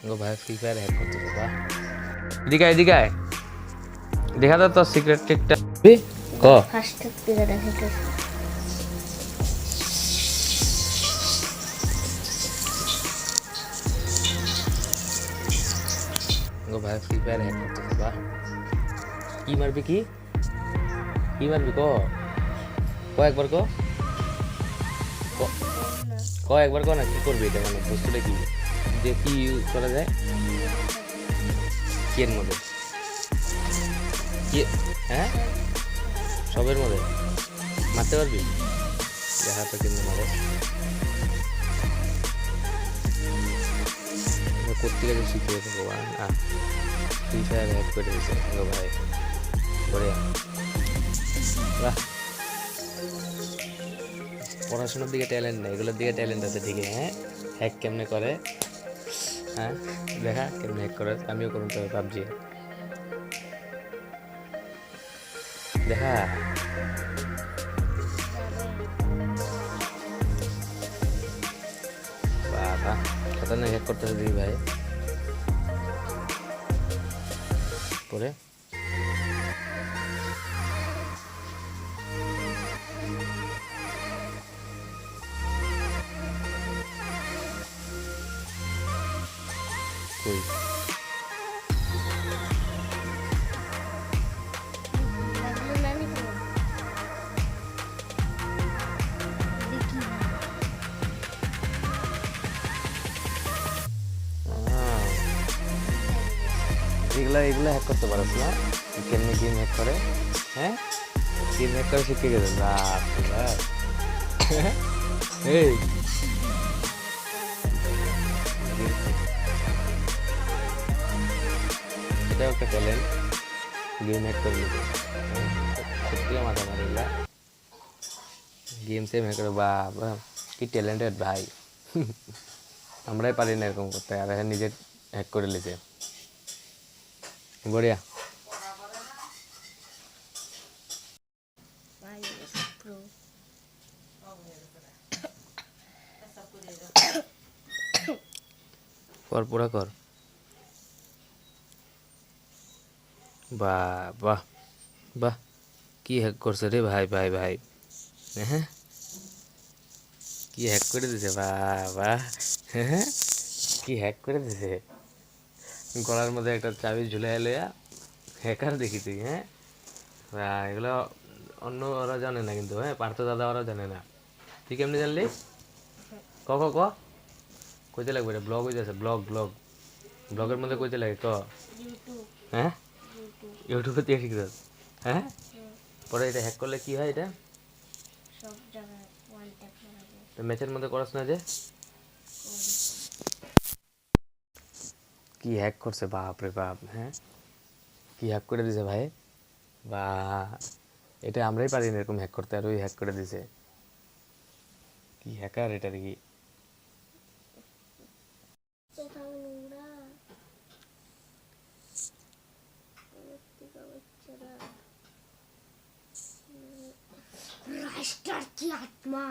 গো ভাই free fire hack করতেছে বা এদিকে আয় দেখা তো তোর সিক্রেট টেকটা ক ফার্স্ট থেকে দেখাইতেছে গো ভাই ফ্রি ফায়ার হ্যাক করতেছে বা কি মারবি কি ক একবার ক একবার ক না কি করবি এটা মানে বস্তুটা কি যে কি ইউজ করা যায় কি এর মধ্যে কি হ্যাঁ সবের মধ্যে মারতে পারবি দেখা তো কিন্তু মারে কোথেকে যে শিখিয়েছে ভগবান ফ্রি ফায়ার হ্যাক করে দিয়েছে গো ভাই বড়িয়া বাহ পড়াশোনার দিকে ট্যালেন্ট নেই এগুলোর দিকে ট্যালেন্ট আছে ঠিকই হ্যাঁ হ্যাক কেমনে করে হ্যাঁ দেখা কেমনে হ্যাক করে আমিও করুন তবে পাবজি দেখা বাবা খতরনাক হ্যাক করতেছে দিদি ভাই পরে কই এগুলো হ্যাক করতে পারছ না কেমনি গেম হ্যাক করে হ্যাঁ গেম হ্যাক করে শিখে গেছে এই এটাও একটা ট্যালেন্ট গেম হ্যাক করে নিতে সত্যি মাথা মারিলা গেম সেম হ্যাক করে বা কি ট্যালেন্টেড ভাই আমরাই পারি না এরকম করতে আর নিজে হ্যাক করে নিতে বড়িয়া কর পুরা কর বাহ বাহ বাহ কি হ্যাক করছে রে ভাই হ্যাঁ কি হ্যাক করে দিছে বাহ বাহ হ্যাঁ কি হ্যাক করে দিছে গলার মধ্যে একটা চাবি ঝুলে লইয়া হ্যাকার দেখি তুই হ্যাঁ এগুলো অন্য ওরা জানে না কিন্তু হ্যাঁ পার্থ দাদা ওরা জানে না তুই কেমনি জানলি ক ক ক কইতে লাগবে রে ব্লগ হইতেছে ব্লগের মধ্যে কইতে লাগে ক হ্যাঁ ইউটিউবে দিয়ে শিখতে হ্যাঁ পরে এটা হ্যাক করলে কি হয় এটা ম্যাচের মধ্যে করস না যে কি হ্যাক করছে বাপ রে বাপ হ্যাঁ কি হ্যাক করে দিছে ভাই বা এটা আমরাই পারি না এরকম হ্যাক করতে আর ওই হ্যাক করে দিছে কি হ্যাকার এটা দেখি রাষ্ট্র কি আত্মা